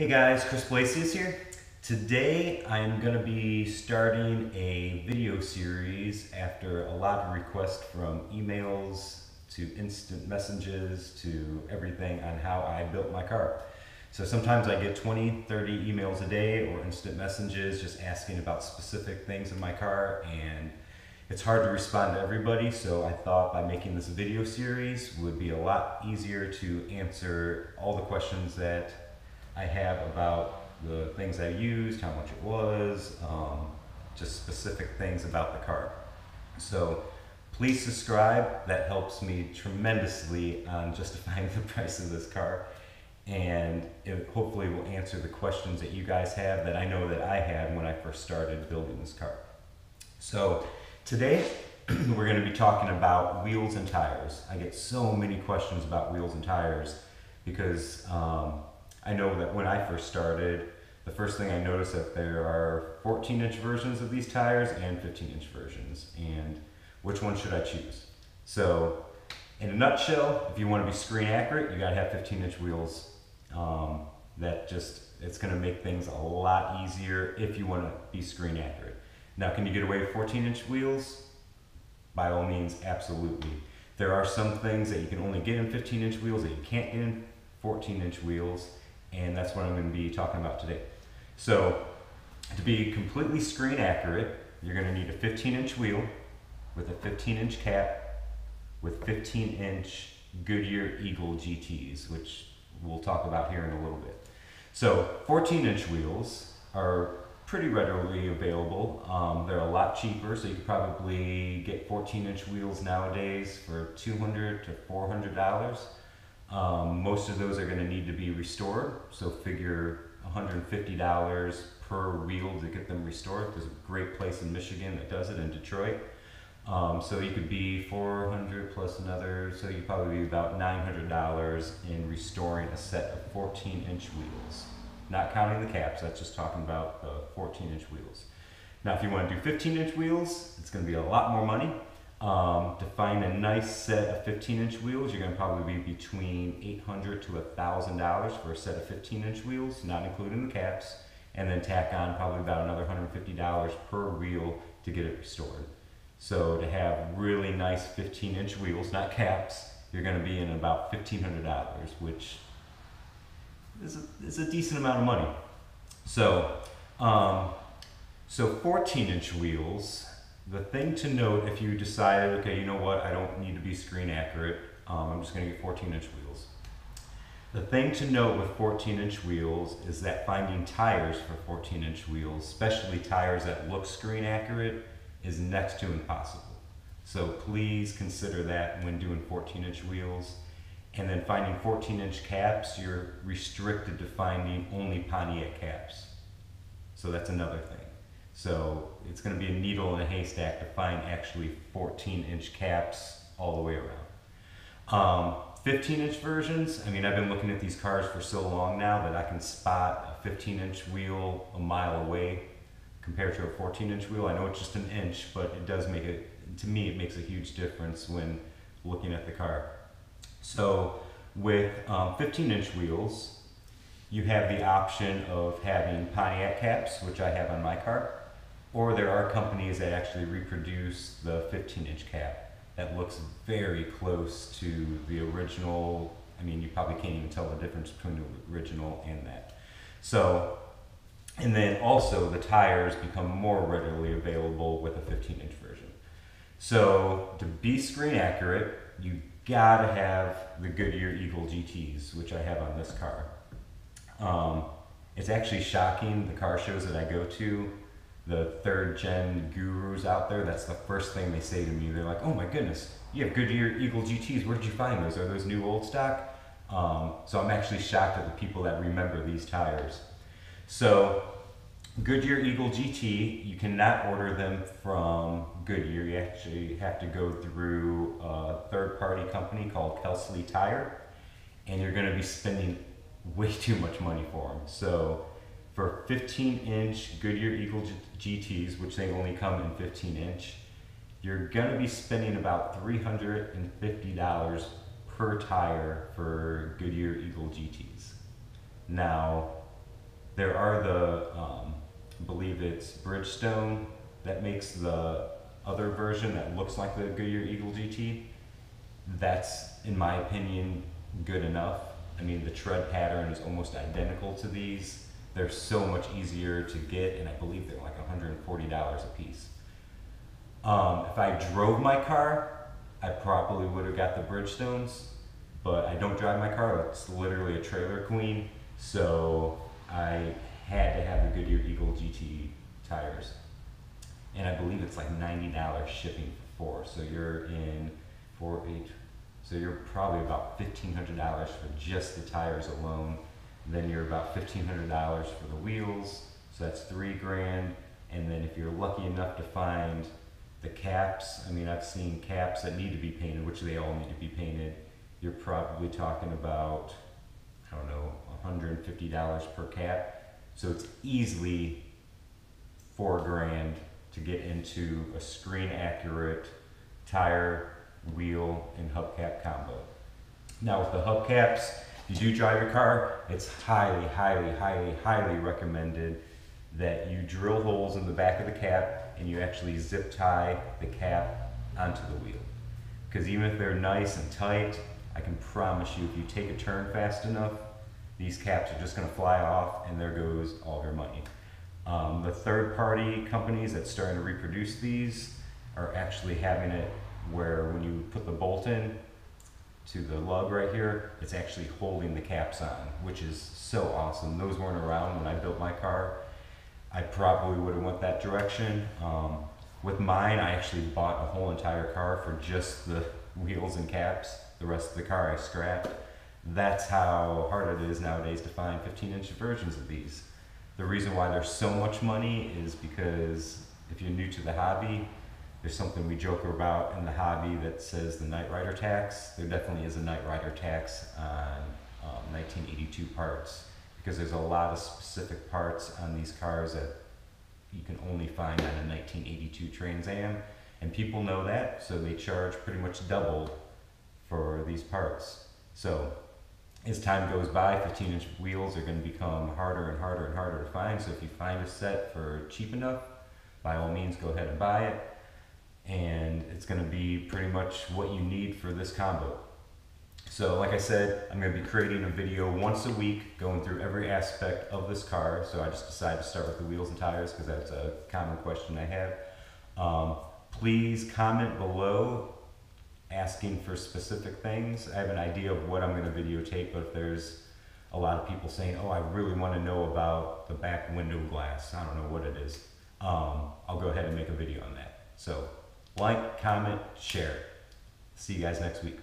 Hey guys, Chris Blasius here. Today I'm going to be starting a video series after a lot of requests from emails to instant messages to everything on how I built my car. So sometimes I get 20, 30 emails a day or instant messages just asking about specific things in my car, and it's hard to respond to everybody, so I thought by making this video series would be a lot easier to answer all the questions that I have about the things I used, how much it was, just specific things about the car. So please subscribe. That helps me tremendously on justifying the price of this car, and it hopefully will answer the questions that you guys have that I know that I had when I first started building this car. So today we're going to be talking about wheels and tires. I get so many questions about wheels and tires because I know that when I first started, the first thing I noticed that there are 14-inch versions of these tires and 15-inch versions, and which one should I choose? So in a nutshell, if you want to be screen accurate, you got to have 15-inch wheels. It's going to make things a lot easier if you want to be screen accurate. Now, can you get away with 14-inch wheels? By all means, absolutely. There are some things that you can only get in 15-inch wheels that you can't get in 14-inch wheels, and that's what I'm going to be talking about today. So to be completely screen accurate, you're going to need a 15-inch wheel with a 15-inch cap with 15-inch Goodyear Eagle GTs, which we'll talk about here in a little bit. So 14-inch wheels are pretty readily available. They're a lot cheaper, so you could probably get 14-inch wheels nowadays for $200 to $400. Most of those are going to need to be restored, so figure $150 per wheel to get them restored. There's a great place in Michigan that does it, in Detroit. So you could be $400 plus another, so you'd probably be about $900 in restoring a set of 14-inch wheels. Not counting the caps, that's just talking about the 14-inch wheels. Now if you want to do 15-inch wheels, it's going to be a lot more money. To find a nice set of 15-inch wheels, you're going to probably be between $800 to $1,000 for a set of 15-inch wheels, not including the caps, and then tack on probably about another $150 per wheel to get it restored. So to have really nice 15-inch wheels, not caps, you're going to be in about $1,500, which is a decent amount of money. So 14-inch wheels. The thing to note if you decided, okay, you know what, I don't need to be screen accurate, I'm just going to get 14-inch wheels. The thing to note with 14-inch wheels is that finding tires for 14-inch wheels, especially tires that look screen accurate, is next to impossible. So please consider that when doing 14-inch wheels. And then finding 14-inch caps, you're restricted to finding only Pontiac caps. So that's another thing. So it's going to be a needle in a haystack to find actually 14-inch caps all the way around. 15-inch versions, I mean, I've been looking at these cars for so long now that I can spot a 15-inch wheel a mile away compared to a 14-inch wheel. I know it's just an inch, but it does make it, to me, it makes a huge difference when looking at the car. So with 15-inch wheels, you have the option of having Pontiac caps, which I have on my car, or there are companies that actually reproduce the 15-inch cap that looks very close to the original. I mean, you probably can't even tell the difference between the original and that. So, and then also the tires become more readily available with a 15-inch version. So to be screen accurate, you gotta have the Goodyear Eagle GTs, which I have on this car. It's actually shocking, the car shows that I go to, the third gen gurus out there, that's the first thing they say to me. They're like, oh my goodness, you have Goodyear Eagle GTs, where did you find those? Are those new old stock? So I'm actually shocked at the people that remember these tires. So Goodyear Eagle GT, you cannot order them from Goodyear. You actually have to go through a third-party company called Kelsley Tire, and you're going to be spending way too much money for them. So for 15-inch Goodyear Eagle GTs, which they only come in 15-inch, you're going to be spending about $350 per tire for Goodyear Eagle GTs. Now, There are the, I believe it's Bridgestone that makes the other version that looks like the Goodyear Eagle GT. That's, in my opinion, good enough. I mean, the tread pattern is almost identical to these. They're so much easier to get, and I believe they're like $140 a piece. If I drove my car, I probably would have got the Bridgestones, but I don't drive my car. It's literally a trailer queen, so I had to have the Goodyear Eagle GT tires. And I believe it's like $90 shipping for 4, so you're in 4, 8, so you're probably about $1,500 for just the tires alone. Then you're about $1,500 for the wheels, so that's $3 grand. And then if you're lucky enough to find the caps, I mean, I've seen caps that need to be painted, which they all need to be painted. You're probably talking about, I don't know, $150 per cap. So it's easily $4 grand to get into a screen accurate tire, wheel, and hubcap combo. Now with the hubcaps, if you do drive your car, it's highly, highly, highly, highly recommended that you drill holes in the back of the cap and you actually zip tie the cap onto the wheel. Because even if they're nice and tight, I can promise you if you take a turn fast enough, these caps are just going to fly off and there goes all your money. The third-party companies that's starting to reproduce these are actually having it where when you put the bolt in to the lug right here, it's actually holding the caps on, which is so awesome. Those weren't around when I built my car. I probably would have went that direction. With mine, I actually bought a whole entire car for just the wheels and caps. The rest of the car I scrapped. That's how hard it is nowadays to find 15-inch versions of these. The reason why there's so much money is because if you're new to the hobby, there's something we joke about in the hobby that says the Knight Rider tax. There definitely is a Knight Rider tax on 1982 parts, because there's a lot of specific parts on these cars that you can only find on a 1982 Trans Am, and people know that, so they charge pretty much double for these parts. So as time goes by, 15-inch wheels are going to become harder and harder and harder to find. So if you find a set for cheap enough, by all means go ahead and buy it, and it's going to be pretty much what you need for this combo. So like I said, I'm going to be creating a video once a week going through every aspect of this car. So I just decided to start with the wheels and tires because that's a common question I have. Please comment below asking for specific things. I have an idea of what I'm going to videotape, but if there's a lot of people saying, oh, I really want to know about the back window glass, I don't know what it is, I'll go ahead and make a video on that. So like, comment, share. See you guys next week.